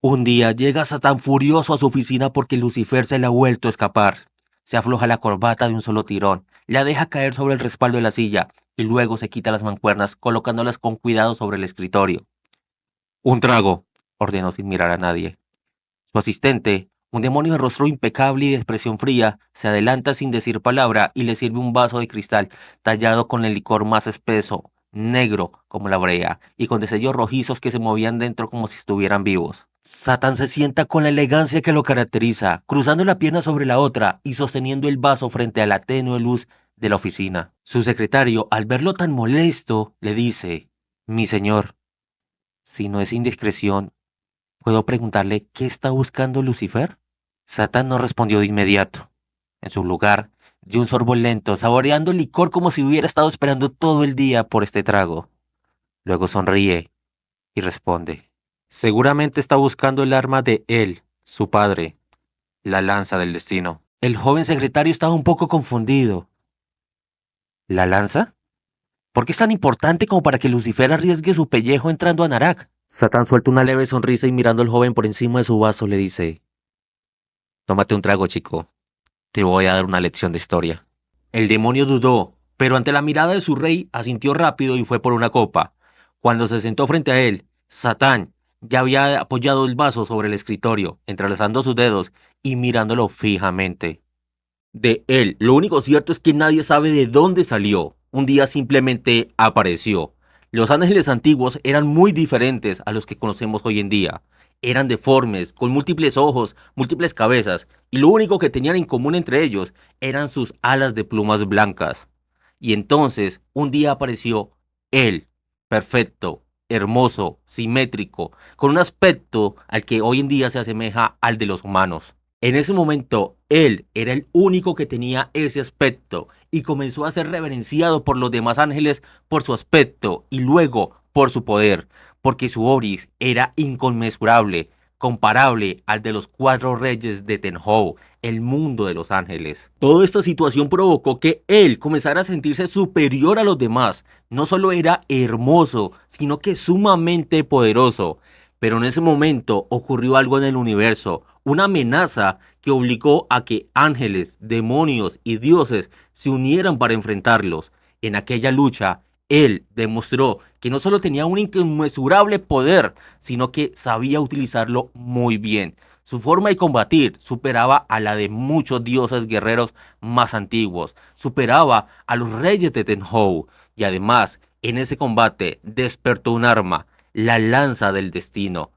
Un día llega Satán furioso a su oficina porque Lucifer se le ha vuelto a escapar. Se afloja la corbata de un solo tirón, la deja caer sobre el respaldo de la silla y luego se quita las mancuernas colocándolas con cuidado sobre el escritorio. Un trago, ordenó sin mirar a nadie. Su asistente, un demonio de rostro impecable y de expresión fría, se adelanta sin decir palabra y le sirve un vaso de cristal tallado con el licor más espeso, negro como la brea, y con destellos rojizos que se movían dentro como si estuvieran vivos. Satán se sienta con la elegancia que lo caracteriza, cruzando la pierna sobre la otra y sosteniendo el vaso frente a la tenue luz de la oficina. Su secretario, al verlo tan molesto, le dice: Mi señor, si no es indiscreción, ¿puedo preguntarle qué está buscando Lucifer? Satán no respondió de inmediato. En su lugar, dio un sorbo lento, saboreando el licor como si hubiera estado esperando todo el día por este trago. Luego sonríe y responde: Seguramente está buscando el arma de él, su padre, la lanza del destino. El joven secretario estaba un poco confundido. ¿La lanza? ¿Por qué es tan importante como para que Lucifer arriesgue su pellejo entrando a Narak? Satán suelta una leve sonrisa y mirando al joven por encima de su vaso le dice: Tómate un trago, chico. Te voy a dar una lección de historia. El demonio dudó, pero ante la mirada de su rey asintió rápido y fue por una copa. Cuando se sentó frente a él, Satán ya había apoyado el vaso sobre el escritorio, entrelazando sus dedos y mirándolo fijamente. De él, lo único cierto es que nadie sabe de dónde salió. Un día simplemente apareció. Los ángeles antiguos eran muy diferentes a los que conocemos hoy en día. Eran deformes, con múltiples ojos, múltiples cabezas, y lo único que tenían en común entre ellos eran sus alas de plumas blancas. Y entonces, un día apareció él, perfecto, hermoso, simétrico, con un aspecto al que hoy en día se asemeja al de los humanos. En ese momento, él era el único que tenía ese aspecto y comenzó a ser reverenciado por los demás ángeles por su aspecto y luego por su poder, porque su oris era inconmensurable, comparable al de los cuatro reyes de Tenhou, el mundo de los ángeles. Toda esta situación provocó que él comenzara a sentirse superior a los demás. No solo era hermoso, sino que sumamente poderoso. Pero en ese momento ocurrió algo en el universo, una amenaza que obligó a que ángeles, demonios y dioses se unieran para enfrentarlos. En aquella lucha, él demostró que no solo tenía un inconmensurable poder, sino que sabía utilizarlo muy bien. Su forma de combatir superaba a la de muchos dioses guerreros más antiguos, superaba a los reyes de Tenhou, y además, en ese combate despertó un arma, la lanza del destino.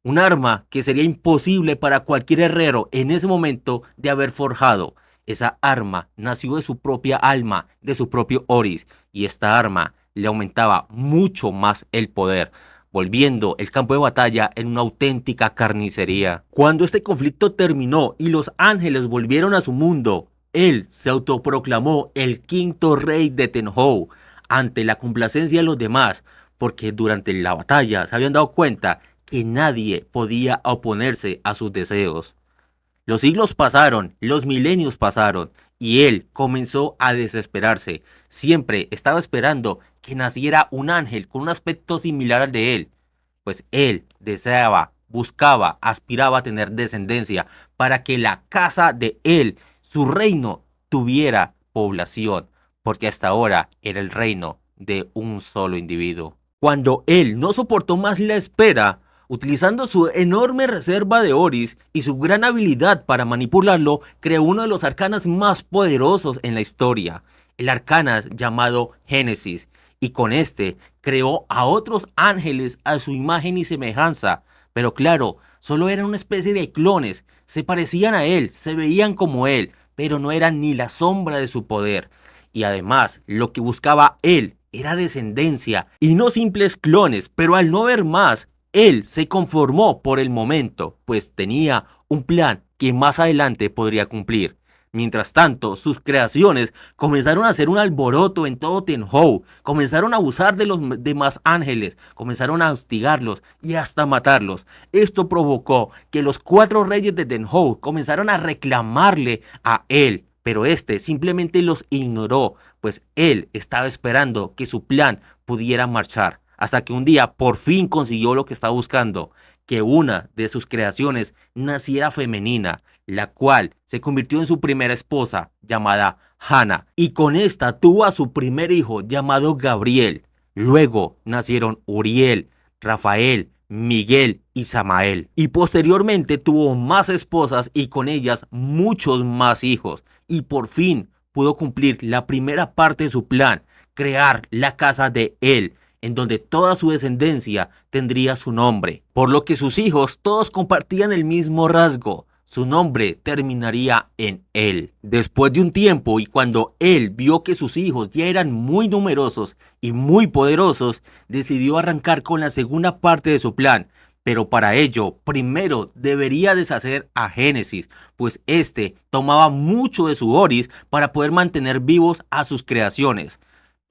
Un arma que sería imposible para cualquier herrero en ese momento de haber forjado. Esa arma nació de su propia alma, de su propio Oris, y esta arma le aumentaba mucho más el poder, volviendo el campo de batalla en una auténtica carnicería. Cuando este conflicto terminó y los ángeles volvieron a su mundo, él se autoproclamó el quinto rey de Tenhou, ante la complacencia de los demás, porque durante la batalla se habían dado cuenta que nadie podía oponerse a sus deseos. Los siglos pasaron, los milenios pasaron, y él comenzó a desesperarse. Siempre estaba esperando que naciera un ángel con un aspecto similar al de él, pues él deseaba, buscaba, aspiraba a tener descendencia para que la casa de él, su reino, tuviera población, porque hasta ahora era el reino de un solo individuo. Cuando él no soportó más la espera, utilizando su enorme reserva de Oris y su gran habilidad para manipularlo, creó uno de los arcanas más poderosos en la historia, el arcana llamado Génesis, y con este creó a otros ángeles a su imagen y semejanza. Pero claro, solo eran una especie de clones, se parecían a él, se veían como él, pero no eran ni la sombra de su poder. Y además, lo que buscaba él era descendencia y no simples clones, pero al no ver más, él se conformó por el momento, pues tenía un plan que más adelante podría cumplir. Mientras tanto, sus creaciones comenzaron a hacer un alboroto en todo Tenhou, comenzaron a abusar de los demás ángeles, comenzaron a hostigarlos y hasta matarlos. Esto provocó que los cuatro reyes de Tenhou comenzaron a reclamarle a él, pero este simplemente los ignoró, pues él estaba esperando que su plan pudiera marchar. hasta que un día por fin consiguió lo que estaba buscando, que una de sus creaciones naciera femenina, la cual se convirtió en su primera esposa, llamada Hannah, y con esta tuvo a su primer hijo, llamado Gabriel. Luego nacieron Uriel, Rafael, Miguel y Samael. Y posteriormente tuvo más esposas y con ellas muchos más hijos. Y por fin pudo cumplir la primera parte de su plan, crear la casa de él, en donde toda su descendencia tendría su nombre. Por lo que sus hijos todos compartían el mismo rasgo. Su nombre terminaría en él. Después de un tiempo y cuando él vio que sus hijos ya eran muy numerosos y muy poderosos, decidió arrancar con la segunda parte de su plan. Pero para ello, primero debería deshacer a Génesis, pues este tomaba mucho de su oris para poder mantener vivos a sus creaciones.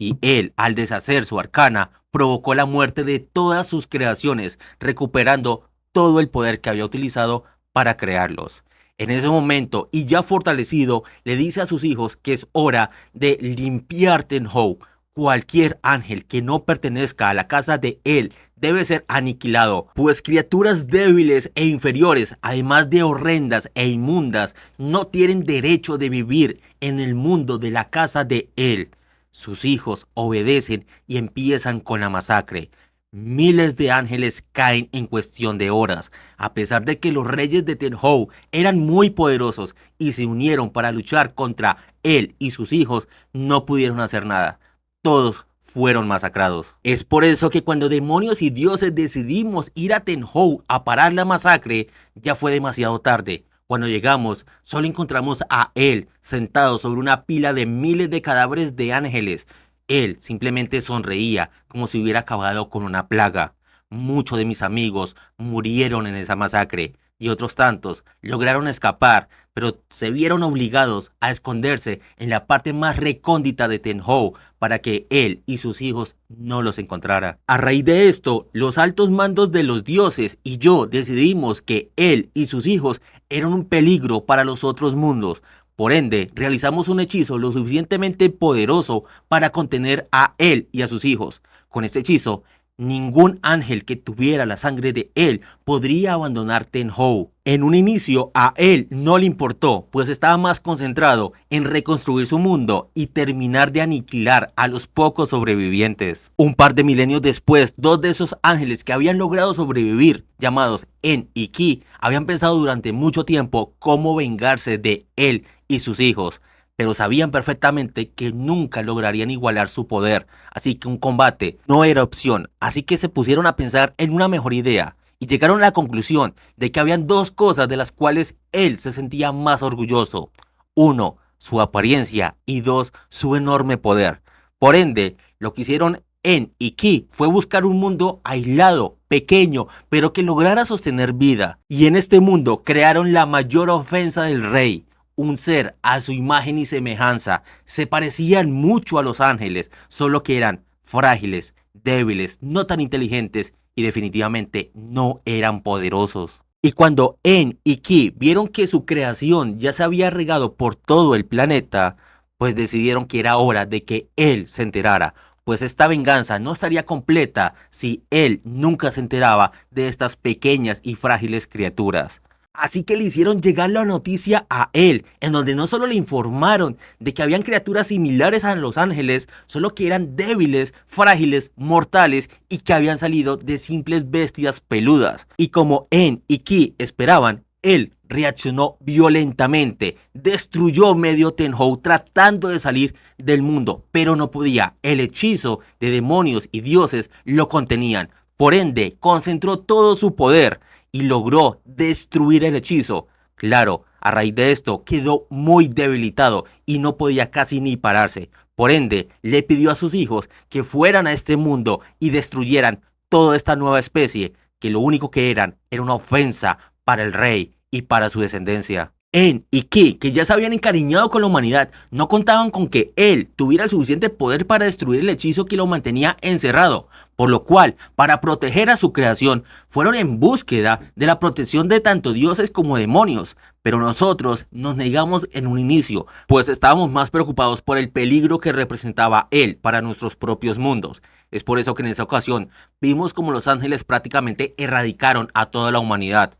Y él, al deshacer su arcana, provocó la muerte de todas sus creaciones, recuperando todo el poder que había utilizado para crearlos. En ese momento, y ya fortalecido, le dice a sus hijos que es hora de limpiar Tenhou. Cualquier ángel que no pertenezca a la casa de él debe ser aniquilado, pues criaturas débiles e inferiores, además de horrendas e inmundas, no tienen derecho de vivir en el mundo de la casa de él. Sus hijos obedecen y empiezan con la masacre. Miles de ángeles caen en cuestión de horas, a pesar de que los reyes de Tenhou eran muy poderosos y se unieron para luchar contra él y sus hijos, no pudieron hacer nada. Todos fueron masacrados. Es por eso que cuando demonios y dioses decidimos ir a Tenhou a parar la masacre, ya fue demasiado tarde. Cuando llegamos, solo encontramos a él sentado sobre una pila de miles de cadáveres de ángeles. Él simplemente sonreía como si hubiera acabado con una plaga. Muchos de mis amigos murieron en esa masacre y otros tantos lograron escapar, pero se vieron obligados a esconderse en la parte más recóndita de Tenhou para que él y sus hijos no los encontraran. A raíz de esto, los altos mandos de los dioses y yo decidimos que él y sus hijos eran un peligro para los otros mundos. Por ende, realizamos un hechizo lo suficientemente poderoso para contener a él y a sus hijos. Con este hechizo, ningún ángel que tuviera la sangre de él podría abandonar Tenhou. En un inicio a él no le importó, pues estaba más concentrado en reconstruir su mundo y terminar de aniquilar a los pocos sobrevivientes. Un par de milenios después, dos de esos ángeles que habían logrado sobrevivir, llamados En y Ki, habían pensado durante mucho tiempo cómo vengarse de él y sus hijos, pero sabían perfectamente que nunca lograrían igualar su poder, así que un combate no era opción, así que se pusieron a pensar en una mejor idea, y llegaron a la conclusión de que habían dos cosas de las cuales él se sentía más orgulloso. Uno, su apariencia, y dos, su enorme poder. Por ende, lo que hicieron En y Ki fue buscar un mundo aislado, pequeño, pero que lograra sostener vida, y en este mundo crearon la mayor ofensa del rey. Un ser a su imagen y semejanza. Se parecían mucho a los ángeles, solo que eran frágiles, débiles, no tan inteligentes y definitivamente no eran poderosos. Y cuando En y Ki vieron que su creación ya se había regado por todo el planeta, pues decidieron que era hora de que él se enterara, pues esta venganza no estaría completa si él nunca se enteraba de estas pequeñas y frágiles criaturas. Así que le hicieron llegar la noticia a él, en donde no solo le informaron de que habían criaturas similares a los ángeles, solo que eran débiles, frágiles, mortales y que habían salido de simples bestias peludas. Y como En y Ki esperaban, él reaccionó violentamente, destruyó medio Tenhou tratando de salir del mundo, pero no podía. El hechizo de demonios y dioses lo contenían. Por ende, concentró todo su poder y logró destruir el hechizo. Claro, a raíz de esto quedó muy debilitado y no podía casi ni pararse. Por ende, le pidió a sus hijos que fueran a este mundo y destruyeran toda esta nueva especie, que lo único que eran era una ofensa para el rey y para su descendencia. En y Ki, que ya se habían encariñado con la humanidad, no contaban con que él tuviera el suficiente poder para destruir el hechizo que lo mantenía encerrado, por lo cual, para proteger a su creación, fueron en búsqueda de la protección de tanto dioses como demonios. Pero nosotros nos negamos en un inicio, pues estábamos más preocupados por el peligro que representaba él para nuestros propios mundos. Es por eso que en esa ocasión vimos como los ángeles prácticamente erradicaron a toda la humanidad.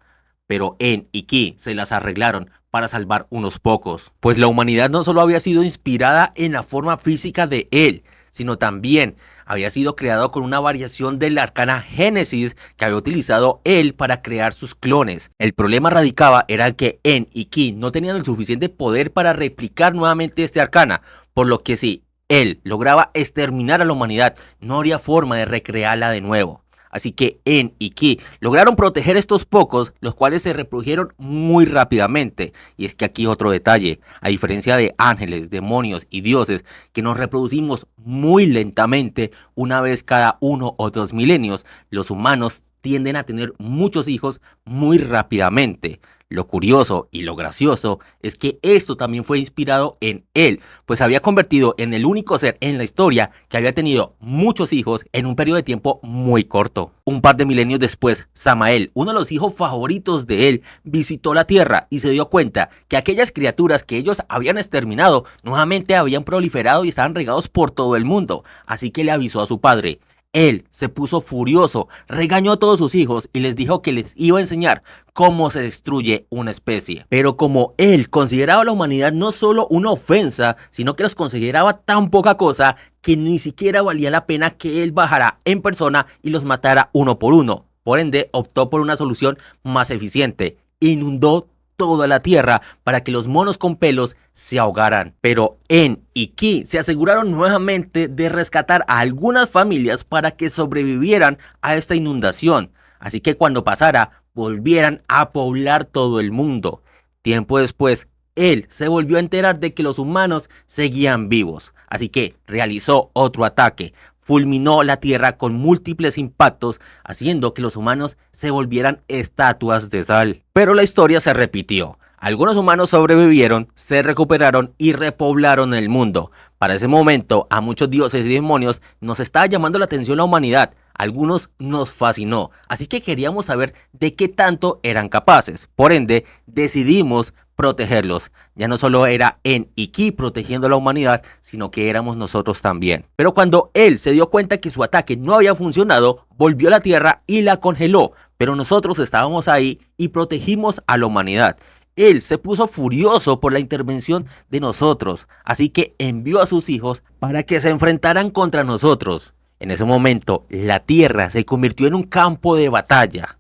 Pero En y Ki se las arreglaron para salvar unos pocos, pues la humanidad no solo había sido inspirada en la forma física de él, sino también había sido creado con una variación de la arcana Génesis que había utilizado él para crear sus clones. El problema radicaba era que En y Ki no tenían el suficiente poder para replicar nuevamente este arcana, por lo que si él lograba exterminar a la humanidad, no habría forma de recrearla de nuevo. Así que En y Ki lograron proteger estos pocos, los cuales se reprodujeron muy rápidamente. Y es que aquí otro detalle, a diferencia de ángeles, demonios y dioses, que nos reproducimos muy lentamente una vez cada 1 o 2 milenios, los humanos tienden a tener muchos hijos muy rápidamente. Lo curioso y lo gracioso es que esto también fue inspirado en él, pues se había convertido en el único ser en la historia que había tenido muchos hijos en un periodo de tiempo muy corto. Un par de milenios después, Samael, uno de los hijos favoritos de él, visitó la tierra y se dio cuenta que aquellas criaturas que ellos habían exterminado nuevamente habían proliferado y estaban regados por todo el mundo, así que le avisó a su padre. Él se puso furioso, regañó a todos sus hijos y les dijo que les iba a enseñar cómo se destruye una especie. Pero como él consideraba a la humanidad no solo una ofensa, sino que los consideraba tan poca cosa que ni siquiera valía la pena que él bajara en persona y los matara uno por uno. Por ende, optó por una solución más eficiente. Inundó toda la tierra para que los monos con pelos se ahogaran. Pero En y Ki se aseguraron nuevamente de rescatar a algunas familias para que sobrevivieran a esta inundación. Así que cuando pasara, volvieran a poblar todo el mundo. Tiempo después, él se volvió a enterar de que los humanos seguían vivos. Así que realizó otro ataque. Fulminó la tierra con múltiples impactos, haciendo que los humanos se volvieran estatuas de sal. Pero la historia se repitió. Algunos humanos sobrevivieron, se recuperaron y repoblaron el mundo. Para ese momento, a muchos dioses y demonios nos estaba llamando la atención la humanidad. Algunos nos fascinó, así que queríamos saber de qué tanto eran capaces. Por ende, decidimos protegerlos. Ya no solo era En y Ki protegiendo a la humanidad, sino que éramos nosotros también. Pero cuando él se dio cuenta que su ataque no había funcionado, volvió a la tierra y la congeló. Pero nosotros estábamos ahí y protegimos a la humanidad. Él se puso furioso por la intervención de nosotros, así que envió a sus hijos para que se enfrentaran contra nosotros. En ese momento, la tierra se convirtió en un campo de batalla.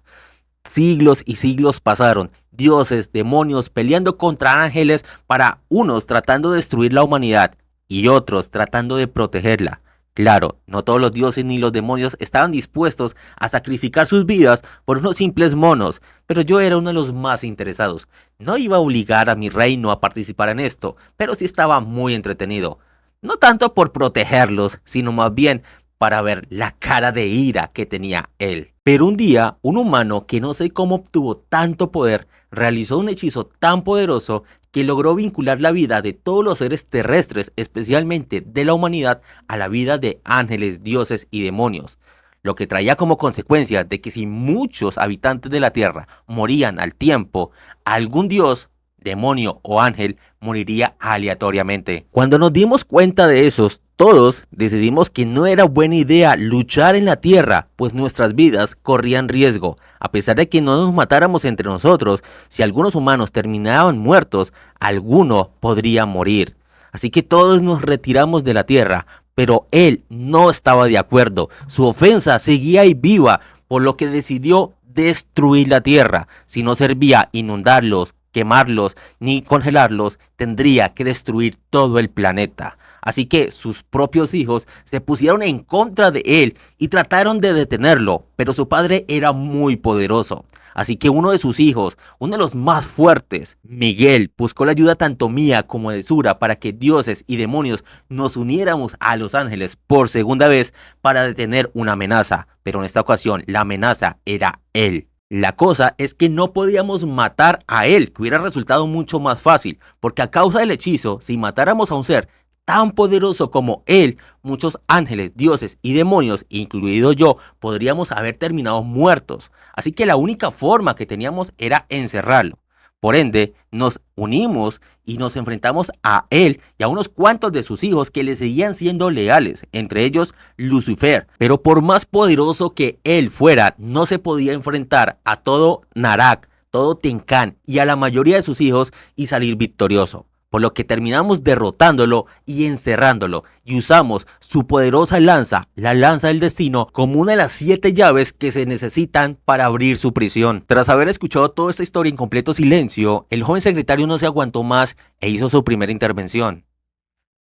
Siglos y siglos pasaron, dioses, demonios peleando contra ángeles, para unos tratando de destruir la humanidad y otros tratando de protegerla. Claro, no todos los dioses ni los demonios estaban dispuestos a sacrificar sus vidas por unos simples monos, pero yo era uno de los más interesados. No iba a obligar a mi reino a participar en esto, pero sí estaba muy entretenido. No tanto por protegerlos, sino más bien para ver la cara de ira que tenía él. Pero un día, un humano que no sé cómo obtuvo tanto poder, realizó un hechizo tan poderoso que logró vincular la vida de todos los seres terrestres, especialmente de la humanidad, a la vida de ángeles, dioses y demonios. Lo que traía como consecuencia de que si muchos habitantes de la tierra morían al tiempo, algún dios, demonio o ángel moriría aleatoriamente. Cuando nos dimos cuenta de esos, todos decidimos que no era buena idea luchar en la tierra, pues nuestras vidas corrían riesgo. A pesar de que no nos matáramos entre nosotros, si algunos humanos terminaban muertos, alguno podría morir. Así que todos nos retiramos de la tierra, pero él no estaba de acuerdo. Su ofensa seguía ahí viva, por lo que decidió destruir la tierra. Si no servía inundarlos, quemarlos ni congelarlos, tendría que destruir todo el planeta. Así que sus propios hijos se pusieron en contra de él y trataron de detenerlo, pero su padre era muy poderoso. Así que uno de sus hijos, uno de los más fuertes, Miguel, buscó la ayuda tanto mía como de Sura para que dioses y demonios nos uniéramos a los ángeles por segunda vez para detener una amenaza. Pero en esta ocasión la amenaza era él. La cosa es que no podíamos matar a él, que hubiera resultado mucho más fácil, porque a causa del hechizo, si matáramos a un ser tan poderoso como él, muchos ángeles, dioses y demonios, incluido yo, podríamos haber terminado muertos. Así que la única forma que teníamos era encerrarlo. Por ende, nos unimos y nos enfrentamos a él y a unos cuantos de sus hijos que le seguían siendo leales, entre ellos Lucifer. Pero por más poderoso que él fuera, no se podía enfrentar a todo Narak, todo Tencán y a la mayoría de sus hijos y salir victorioso. Por lo que terminamos derrotándolo y encerrándolo, y usamos su poderosa lanza, la lanza del destino, como una de las 7 llaves que se necesitan para abrir su prisión. Tras haber escuchado toda esta historia en completo silencio, el joven secretario no se aguantó más e hizo su primera intervención.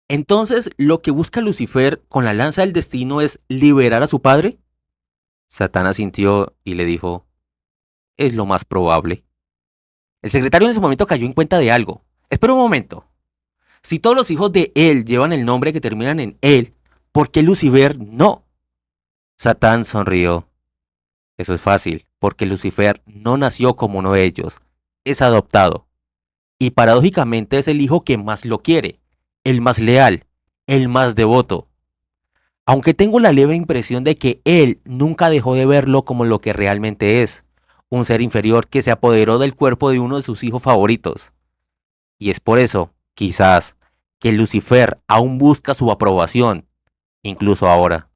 Entonces, ¿lo que busca Lucifer con la lanza del destino es liberar a su padre? Satán asintió y le dijo, es lo más probable. El secretario en ese momento cayó en cuenta de algo. Espera un momento. Si todos los hijos de él llevan el nombre que terminan en él, ¿por qué Lucifer no? Satán sonrió. Eso es fácil, porque Lucifer no nació como uno de ellos, es adoptado. Y paradójicamente es el hijo que más lo quiere, el más leal, el más devoto. Aunque tengo la leve impresión de que él nunca dejó de verlo como lo que realmente es, un ser inferior que se apoderó del cuerpo de uno de sus hijos favoritos. Y es por eso, quizás, que Lucifer aún busca su aprobación, incluso ahora.